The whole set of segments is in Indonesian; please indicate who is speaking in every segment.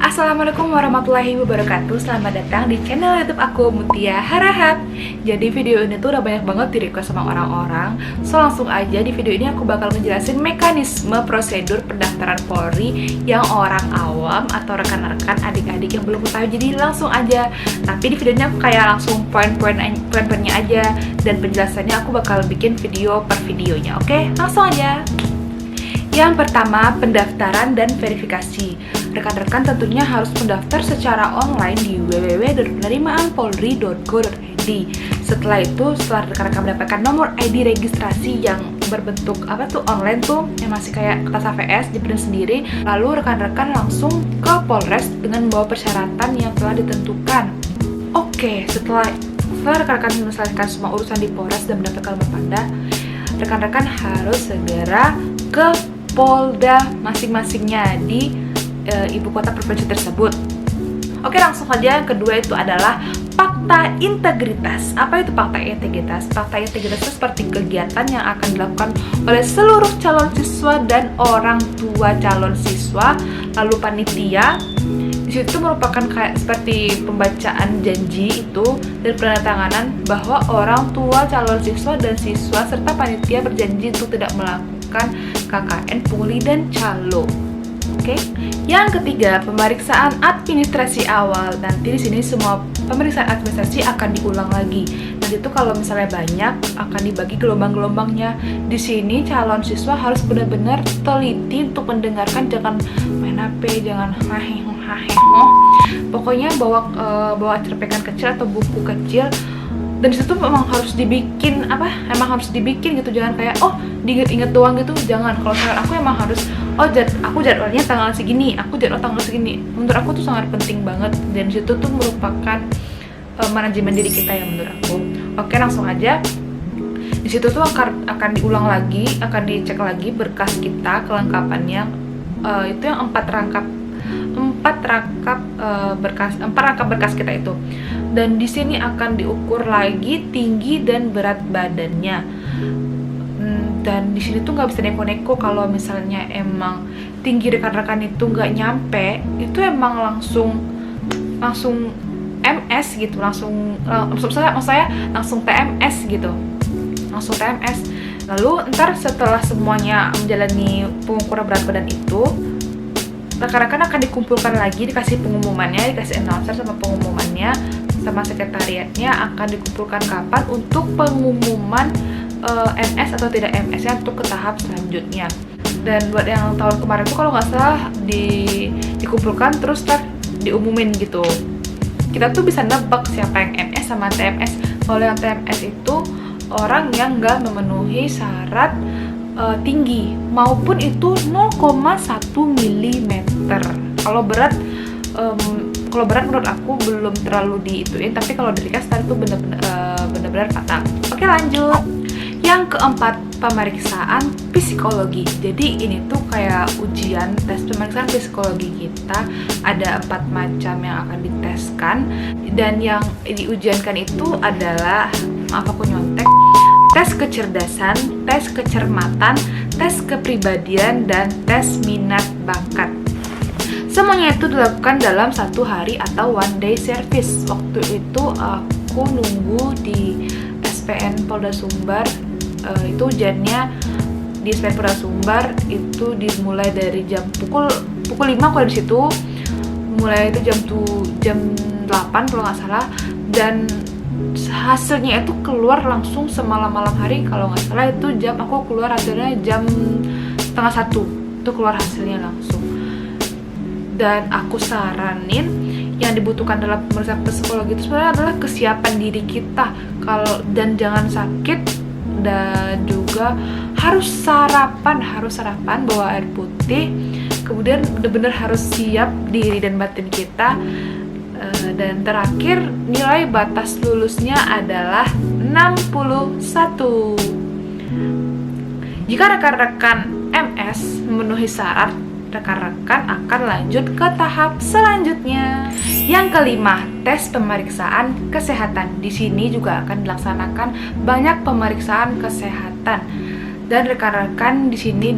Speaker 1: Assalamualaikum warahmatullahi wabarakatuh. Selamat datang di channel YouTube aku, Mutia Harahap. Jadi video ini tuh udah banyak banget di request sama orang-orang. So langsung aja di video ini aku bakal ngejelasin mekanisme prosedur pendaftaran Polri yang orang awam atau rekan-rekan adik-adik yang belum tahu. Jadi langsung aja. Tapi di video ini aku kayak langsung poin-poinnya aja, dan penjelasannya aku bakal bikin video per videonya. Oke, langsung aja. Yang pertama, pendaftaran dan verifikasi. Rekan-rekan tentunya harus mendaftar secara online di www.penerimaanpolri.go.id. Setelah itu, setelah rekan-rekan mendapatkan nomor ID registrasi yang berbentuk online tuh, yang masih kayak kertas HVS diprint sendiri, lalu rekan-rekan langsung ke Polres dengan membawa persyaratan yang telah ditentukan. Oke, setelah rekan-rekan menyelesaikan semua urusan di Polres dan mendapatkan nomor Panda, rekan-rekan harus segera ke Polda masing-masingnya di ibu kota provinsi tersebut. Oke, langsung saja. Yang kedua itu adalah fakta integritas. Apa itu fakta integritas? Fakta integritas itu seperti kegiatan yang akan dilakukan oleh seluruh calon siswa dan orang tua calon siswa, lalu panitia. Di situ merupakan kayak seperti pembacaan janji itu dan penandatanganan bahwa orang tua calon siswa dan siswa serta panitia berjanji untuk tidak melakukan KKN, pungli, dan calo. Oke. Yang ketiga, pemeriksaan administrasi awal. Nanti di sini semua pemeriksaan administrasi akan diulang lagi. Nanti itu kalau misalnya banyak akan dibagi gelombang-gelombangnya. Di sini calon siswa harus benar-benar teliti untuk mendengarkan, jangan main HP, jangan pokoknya bawa cerpekan kecil atau buku kecil. Dan disitu memang harus dibikin gitu, jangan kayak diinget doang gitu, jangan. Kalau misalnya aku emang harus aku jadwalnya tanggal segini, menurut aku tuh sangat penting banget, dan disitu tuh merupakan manajemen diri kita ya menurut aku. Oke, langsung aja. Di situ tuh akan diulang lagi, akan dicek lagi berkas kita kelengkapannya. Itu yang 4 rangkap berkas kita itu. Dan di sini akan diukur lagi tinggi dan berat badannya. Dan di sini tuh nggak bisa neko-neko. Kalau misalnya emang tinggi rekan-rekan itu nggak nyampe, itu emang langsung MS gitu, langsung TMS gitu, langsung TMS. Lalu ntar setelah semuanya menjalani pengukuran berat badan itu, rekan-rekan akan dikumpulkan lagi, dikasih pengumumannya, dikasih announcer sama pengumumannya, sama sekretariatnya akan dikumpulkan kapan untuk pengumuman MS atau tidak MS nya untuk ke tahap selanjutnya. Dan buat yang tahun kemarin tuh kalau nggak salah dikumpulkan terus diumumin gitu. Kita tuh bisa nebak siapa yang MS sama TMS. Kalau yang TMS itu orang yang nggak memenuhi syarat tinggi, maupun itu 0,1 mm. Kalau berat menurut aku belum terlalu diituin, tapi kalau dari kasar itu benar-benar fatal. Oke, lanjut. Yang keempat, pemeriksaan psikologi. Jadi ini tuh kayak ujian tes pemeriksaan psikologi kita. Ada 4 macam yang akan diteskan, dan yang diujiankan itu adalah, maaf aku nyontek, tes kecerdasan, tes kecermatan, tes kepribadian, dan tes minat bakat. Semuanya itu dilakukan dalam 1 hari atau one day service. Waktu itu aku nunggu di SPN Polda Sumbar. Itu ujiannya di SPN Polda Sumbar itu dimulai dari pukul 5 kalau di situ. Mulai itu jam 8 kalau nggak salah, dan hasilnya itu keluar langsung semalam hari. Kalau nggak salah itu aku keluar hasilnya jam 12:30, itu keluar hasilnya langsung. Dan aku saranin yang dibutuhkan dalam pemeriksaan psikologi itu sebenarnya adalah kesiapan diri kita, dan jangan sakit, dan juga harus sarapan, bawa air putih, kemudian benar-benar harus siap diri dan batin kita. Dan terakhir, nilai batas lulusnya adalah 61. Jika rekan-rekan MS memenuhi syarat, rekan-rekan akan lanjut ke tahap selanjutnya. Yang kelima, tes pemeriksaan kesehatan. Di sini juga akan dilaksanakan banyak pemeriksaan kesehatan. Dan rekan-rekan di sini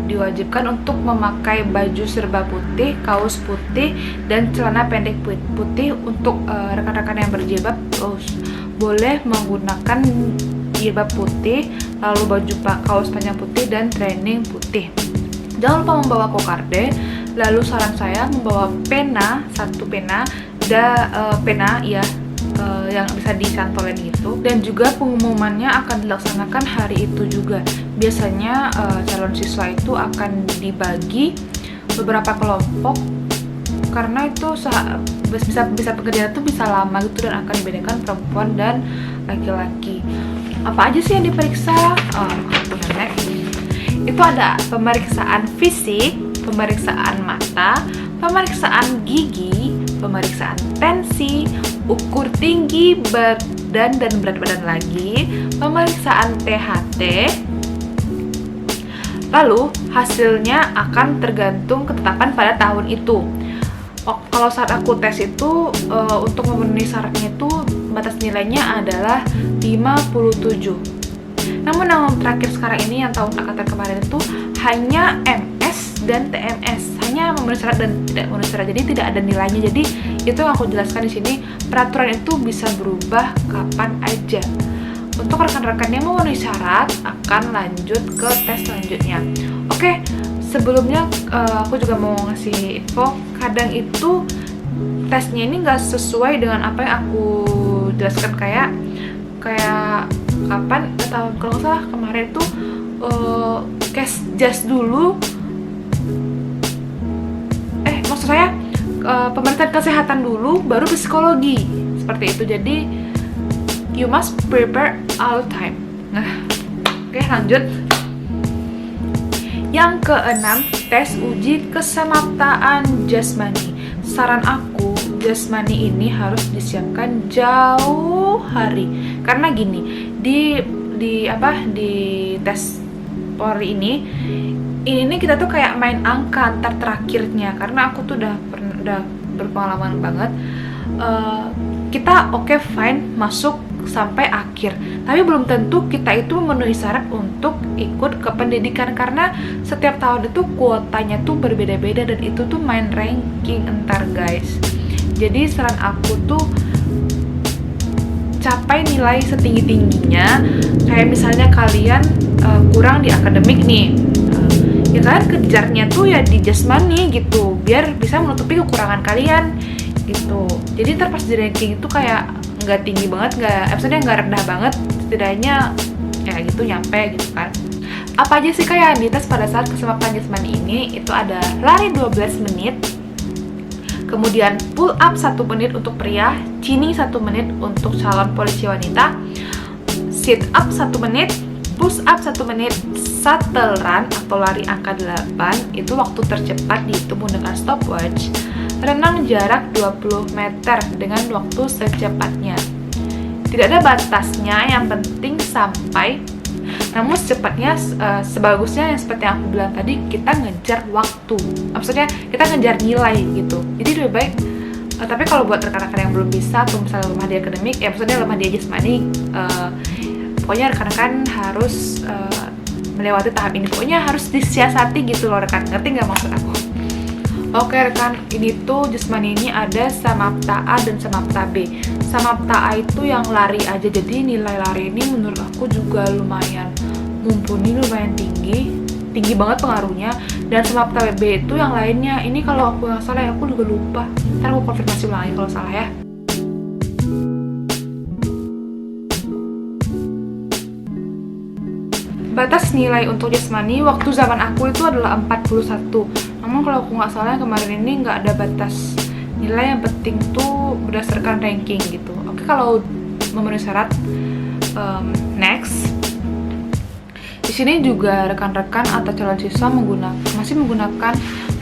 Speaker 1: diwajibkan untuk memakai baju serba putih, kaos putih, dan celana pendek putih. Untuk rekan-rekan yang berjilbab boleh menggunakan jilbab putih, lalu baju kaos panjang putih, dan training putih. Jangan lupa membawa kokarde. Lalu saran saya membawa pena, satu pena, yang bisa dicantolin gitu. Dan juga pengumumannya akan dilaksanakan hari itu juga. Biasanya calon siswa itu akan dibagi beberapa kelompok, karena itu bisa pekerjaan itu bisa lama gitu, dan akan dibedakan perempuan dan laki-laki. Apa aja sih yang diperiksa? Itu ada pemeriksaan fisik, pemeriksaan mata, pemeriksaan gigi, pemeriksaan tensi, ukur tinggi badan dan berat badan lagi, pemeriksaan THT. Lalu hasilnya akan tergantung ketetapan pada tahun itu. Kalau saat aku tes itu untuk memenuhi syaratnya itu batas nilainya adalah 57. Namun yang terakhir sekarang ini, yang tahun angkatan kemarin itu hanya MS dan TMS, hanya memenuhi syarat dan tidak memenuhi syarat, jadi tidak ada nilainya. Jadi itu yang aku jelaskan di sini, peraturan itu bisa berubah kapan aja. Untuk rekan-rekan yang memenuhi syarat akan lanjut ke tes selanjutnya. Oke, sebelumnya aku juga mau ngasih info, kadang itu tesnya ini nggak sesuai dengan apa yang aku jelaskan, kayak kapan atau kalau nggak salah kemarin tuh case just dulu, maksud saya pemeriksaan kesehatan dulu baru psikologi, seperti itu. Jadi you must prepare all time. Oke, lanjut. Yang keenam, tes uji kesamaptaan jasmani. Saran aku, jasmani ini harus disiapkan jauh hari. Karena gini, di tes Polri ini kita tuh kayak main angka antar terakhirnya. Karena aku tuh udah berpengalaman banget. Kita fine masuk sampai akhir, tapi belum tentu kita itu memenuhi syarat untuk ikut ke pendidikan, karena setiap tahun itu kuotanya tuh berbeda-beda, dan itu tuh main ranking entar guys. Jadi saran aku tuh capai nilai setinggi-tingginya. Kayak misalnya kalian kurang di akademik nih, ya kalian kejarnya tuh ya di jasmani gitu, biar bisa menutupi kekurangan kalian gitu. Jadi ntar pas di ranking itu kayak nggak tinggi banget, nggak rendah banget, setidaknya ya gitu nyampe gitu kan. Apa aja sih kayak dites pada saat kesamaptaan jasmani ini? Itu ada lari 12 menit, kemudian pull up 1 menit untuk pria, cini 1 menit untuk calon polisi wanita, sit up 1 menit, push up 1 menit, shuttle run atau lari angka 8 itu waktu tercepat dihitung dengan stopwatch, renang jarak 20 meter dengan waktu secepatnya. Tidak ada batasnya, yang penting sampai. Namun secepatnya, sebagusnya yang seperti yang aku bilang tadi, kita ngejar waktu. Maksudnya kita ngejar nilai gitu. Jadi lebih baik. Tapi kalau buat rekan-rekan yang belum bisa, atau misalnya lemah di akademik, ya maksudnya lemah di jasmani, pokoknya rekan-rekan harus melewati tahap ini. Pokoknya harus disiasati gitu loh rekan. Ngerti nggak maksud aku? Oke rekan, ini tuh jasmani ini ada samapta A dan samapta B. Samapta A itu yang lari aja, jadi nilai lari ini menurut aku juga lumayan mumpuni, lumayan tinggi banget pengaruhnya. Dan samapta B itu yang lainnya, ini kalau aku nggak salah ya, aku juga lupa, ntar aku konfirmasi ulang lagi kalau salah ya. Batas nilai untuk jasmani waktu zaman aku itu adalah 41. Namun kalau aku nggak salah kemarin ini nggak ada batas nilai, yang penting tuh berdasarkan ranking gitu. Oke, kalau memenuhi syarat, next. Di sini juga rekan-rekan atau calon siswa masih menggunakan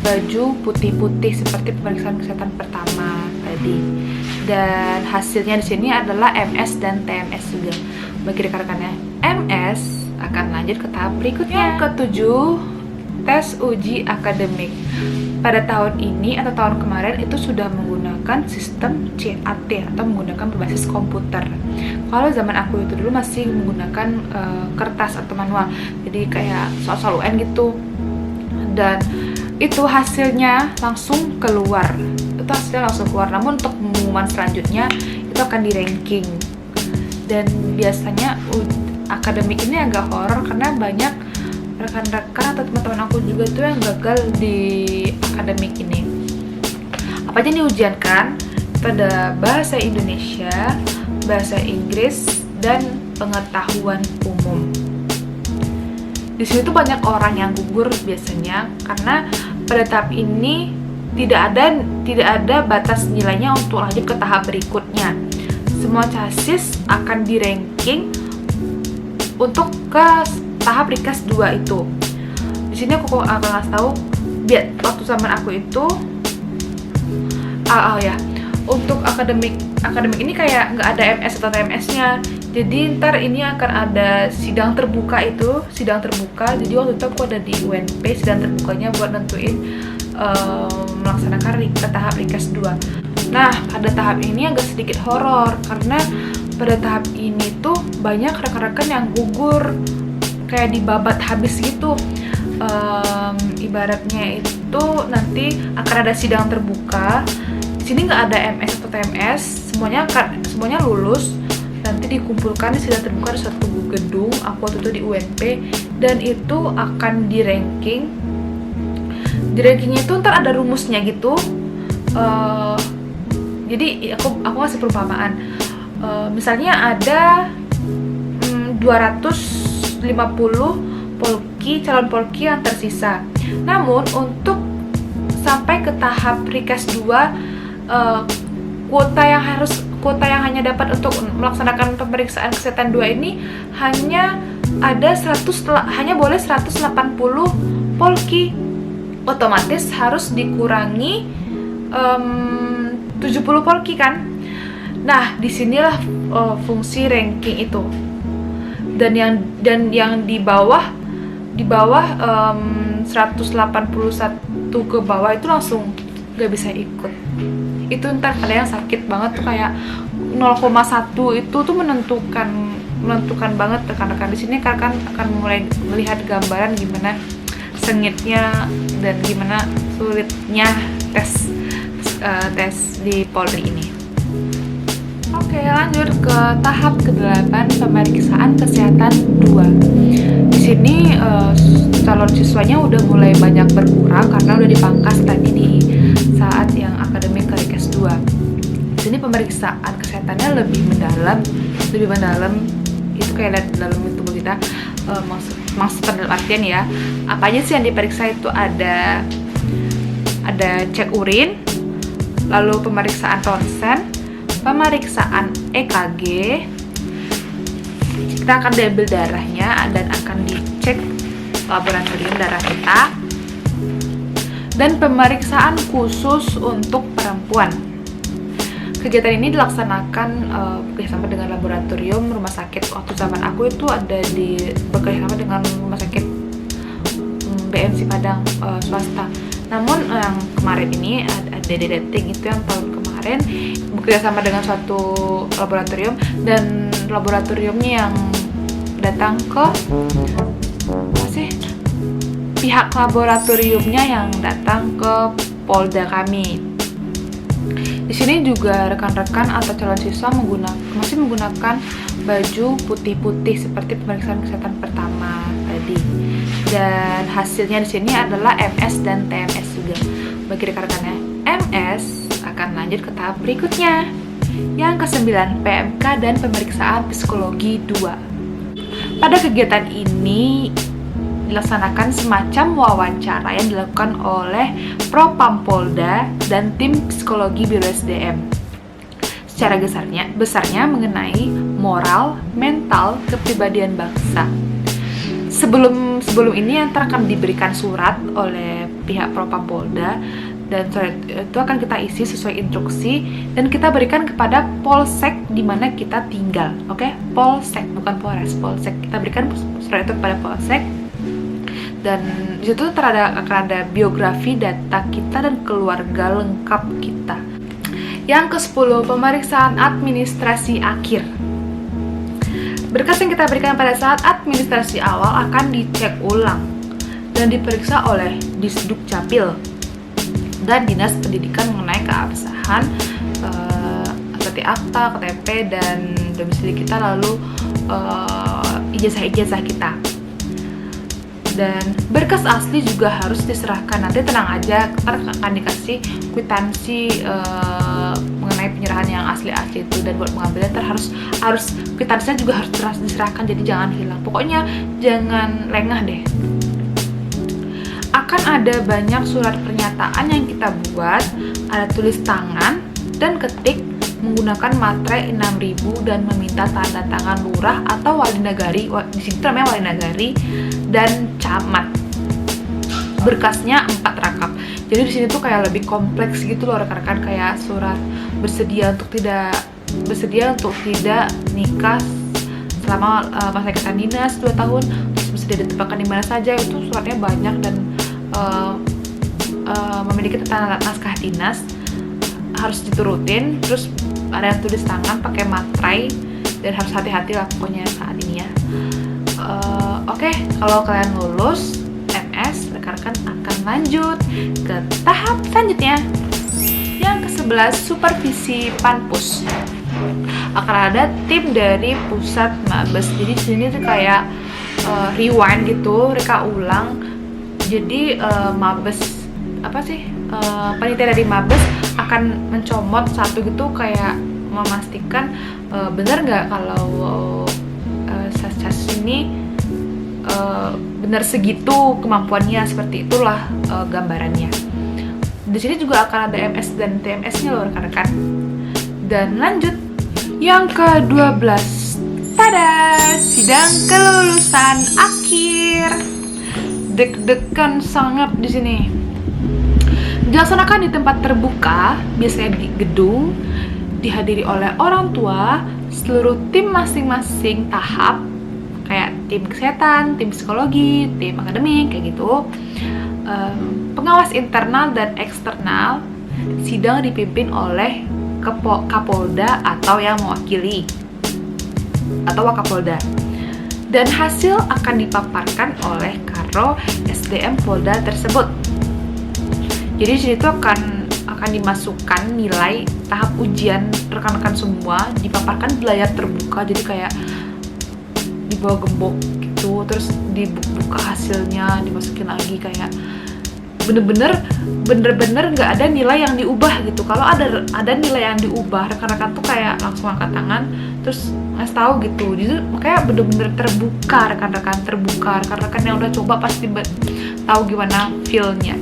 Speaker 1: baju putih-putih seperti pemeriksaan kesehatan pertama tadi. Dan hasilnya di sini adalah MS dan TMS juga. Bagi rekan-rekannya MS akan lanjut ke tahap berikutnya. Yang ketujuh, tes uji akademik. Pada tahun ini atau tahun kemarin itu sudah menggunakan sistem CAT atau menggunakan berbasis komputer. Kalau zaman aku itu dulu masih menggunakan kertas atau manual, jadi kayak soal-soal UN gitu. Dan itu hasilnya langsung keluar. Namun untuk pengumuman selanjutnya itu akan di ranking. Dan biasanya akademik ini agak horor karena banyak rekan-rekan atau teman-teman aku juga tuh yang gagal di akademik ini. Apa aja nih ujian kan? Itu ada bahasa Indonesia, bahasa Inggris, dan pengetahuan umum. Di situ tuh banyak orang yang gugur biasanya karena pada tahap ini tidak ada batas nilainya untuk lanjut ke tahap berikutnya. Semua chassis akan di ranking untuk ke tahap Rikas 2 itu. Di sini aku akan ngasih tahu biar waktu zaman aku itu untuk akademik ini kayak nggak ada MS atau TMS-nya. Jadi ntar ini akan ada sidang terbuka. Jadi waktu itu aku ada di UNP, sidang terbukanya buat nentuin melaksanakan tahap Rikas 2. Nah, pada tahap ini agak sedikit horor karena pada tahap ini tuh banyak rekan-rekan yang gugur kayak dibabat habis gitu. Ibaratnya itu nanti akan ada sidang terbuka. Di sini nggak ada MS atau TMS, semuanya lulus. Nanti dikumpulkan di sidang terbuka di suatu gedung. Aku waktu itu di UNP dan itu akan di ranking. Di rankingnya itu ntar ada rumusnya gitu. Jadi aku ngasih perumpamaan. Misalnya ada 250 calon polki yang tersisa. Namun untuk sampai ke tahap Rikas 2, kuota yang hanya dapat untuk melaksanakan pemeriksaan kesehatan 2 ini hanya boleh 180 polki. Otomatis harus dikurangi 70 polki kan. Nah, disinilah fungsi ranking itu. Dan yang di bawah 181 ke bawah itu langsung gak bisa ikut. Itu ntar ada yang sakit banget tuh kayak 0,1 itu tuh menentukan banget rekan-rekan. Di sini kan akan mulai melihat gambaran gimana sengitnya dan gimana sulitnya tes di Polri ini. Oke, lanjut ke tahap ke-8, pemeriksaan kesehatan 2. Di sini calon siswanya udah mulai banyak berkurang karena udah dipangkas tadi di saat yang akademik ke Rikas 2. Di sini pemeriksaan kesehatannya lebih mendalam itu kayak lihat dalam tubuh kita. Maksud dalam artian ya, apa aja sih yang diperiksa itu ada cek urin, lalu pemeriksaan ronsen, pemeriksaan EKG, kita akan diambil darahnya dan akan dicek laboratorium darah kita, dan pemeriksaan khusus untuk perempuan. Kegiatan ini dilaksanakan bekerjasama dengan laboratorium rumah sakit. Waktu zaman aku itu ada bekerjasama dengan rumah sakit BMC Padang swasta. Namun yang kemarin ini ada Deting itu yang tahun kemarin bekerjasama dengan suatu laboratorium, dan laboratoriumnya yang datang ke pihak laboratoriumnya yang datang ke Polda kami. Di sini juga rekan-rekan atau calon siswa masih menggunakan baju putih-putih seperti pemeriksaan kesehatan pertama tadi. Dan hasilnya di sini adalah MS dan TMS juga. Bagi rekan-rekannya MS akan lanjut ke tahap berikutnya. Yang ke-9, PMK dan pemeriksaan psikologi 2. Pada kegiatan ini dilaksanakan semacam wawancara yang dilakukan oleh Propam Polda dan tim psikologi Biro SDM. Secara besarnya mengenai moral, mental, kepribadian bangsa. Sebelum ini yang akan diberikan surat oleh pihak Propam Polda, dan surat itu akan kita isi sesuai instruksi dan kita berikan kepada Polsek di mana kita tinggal. Oke? Polsek, bukan Polres, Polsek. Kita berikan surat itu kepada Polsek. Dan di situ akan ada biografi, data kita, dan keluarga lengkap kita. Yang ke-10, pemeriksaan administrasi akhir. Berkas yang kita berikan pada saat administrasi awal akan dicek ulang dan diperiksa oleh Disduk Capil dan Dinas Pendidikan mengenai keabsahan seperti akta, KTP, dan domisili kita, lalu ijazah-ijazah kita. Dan berkas asli juga harus diserahkan. Nanti tenang aja, akan dikasih kwitansi mengenai penyerahan yang asli-asli itu, dan buat mengambilnya harus kwitansinya juga harus diserahkan, jadi jangan hilang. Pokoknya jangan lengah deh. Akan ada banyak surat pernyataan yang kita buat, ada tulis tangan dan ketik menggunakan materai 6.000 dan meminta tanda tangan lurah atau wali nagari. Di sini namanya wali nagari dan camat. Berkasnya 4 rakap. Jadi di sini tuh kayak lebih kompleks gitu loh rekan-rekan, kayak surat bersedia untuk tidak nikah selama masa ikatan dinas 2 tahun, terus bersedia ditempatkan di mana saja. Itu suratnya banyak dan memiliki tanda naskah dinas harus diturutin. Terus ada yang tulis tangan pakai materai, dan harus hati-hati lah pokoknya saat ini ya. Oke, kalau kalian lulus MS, rekan-rekan akan lanjut ke tahap selanjutnya. Yang ke-11, supervisi Panpus. Akan ada tim dari pusat Mabes. Jadi di sini tuh kayak rewind gitu, reka ulang. Jadi Mabes panitia dari Mabes akan mencomot satu gitu, kayak memastikan benar nggak kalau Sas ini benar segitu kemampuannya, seperti itulah gambarannya. Di sini juga akan ada MS dan TMS-nya loh rekan-rekan. Dan lanjut yang ke-12, tada, sidang kelulusan akhir. Deg-degan sangat di sini. Dilaksanakan di tempat terbuka, biasanya di gedung, dihadiri oleh orang tua, seluruh tim masing-masing tahap, kayak tim kesehatan, tim psikologi, tim akademik, kayak gitu. Pengawas internal dan eksternal. Sidang dipimpin oleh Kapolda atau yang mewakili, atau Wakapolda. Dan hasil akan dipaparkan oleh Karo SDM Polda tersebut. Jadi di situ akan dimasukkan nilai tahap ujian rekan-rekan semua, dipaparkan di layar terbuka, jadi kayak di bawah gembok gitu, terus dibuka hasilnya, dimasukin lagi, kayak bener-bener nggak ada nilai yang diubah gitu. Kalau ada nilai yang diubah, rekan-rekan tuh kayak langsung angkat tangan terus ngasih tahu gitu. Jadi makanya bener-bener terbuka, rekan-rekan yang udah coba pasti tahu gimana feel-nya.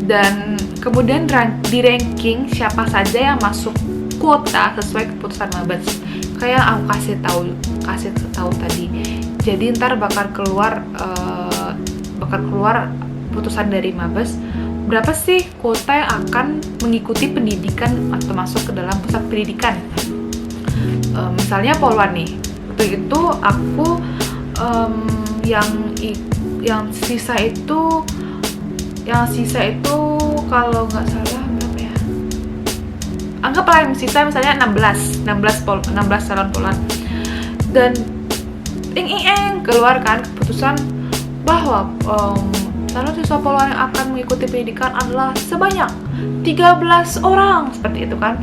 Speaker 1: Dan kemudian di ranking siapa saja yang masuk kuota sesuai keputusan Mabes. Kayak aku kasih tahu tadi. Jadi ntar bakal keluar putusan dari Mabes, berapa sih kuota yang akan mengikuti pendidikan atau masuk ke dalam pusat pendidikan. Misalnya Polwan nih, waktu itu aku yang sisa itu kalau nggak salah berapa ya, anggaplah yang sisa misalnya 16 calon Polwan, dan keluar kan keputusan bahwa calon siswa Polwan yang akan mengikuti pendidikan adalah sebanyak 13 orang, seperti itu kan.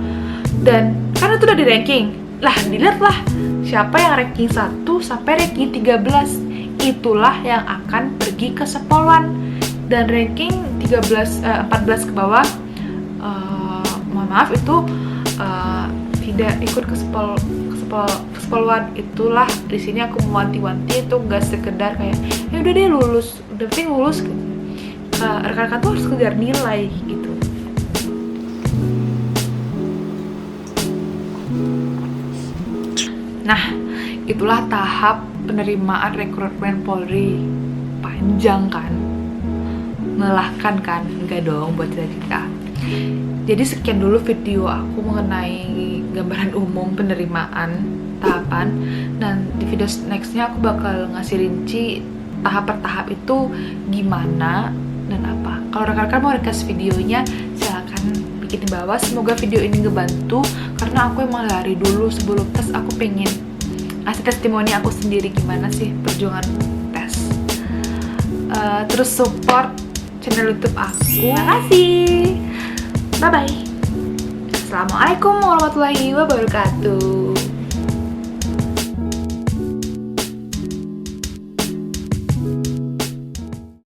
Speaker 1: Dan karena itu udah di ranking lah, dilihatlah siapa yang ranking 1 sampai ranking 13, itulah yang akan pergi ke Sepolwan. Dan ranking 14 ke bawah, mohon maaf itu tidak ikut ke Sepolwan. Itulah di sini aku mewanti-wanti, itu nggak sekedar kayak ya udah deh lulus, udah penting lulus. Rekan-rekan tuh harus kejar nilai gitu. Nah, itulah tahap penerimaan rekrutmen Polri. Panjang kan? Melelahkan kan? Enggak dong buat kita. Jadi sekian dulu video aku mengenai gambaran umum penerimaan tahapan, dan di video nextnya aku bakal ngasih rinci tahap per tahap itu gimana dan apa. Kalau rekan-rekan mau request videonya, silahkan bikin di bawah. Semoga video ini ngebantu, karena aku emang dari dulu sebelum tes aku pengen ngasih testimoni aku sendiri gimana sih perjuangan tes. Terus support channel YouTube aku. Terima kasih. Bye bye. Assalamualaikum warahmatullahi wabarakatuh.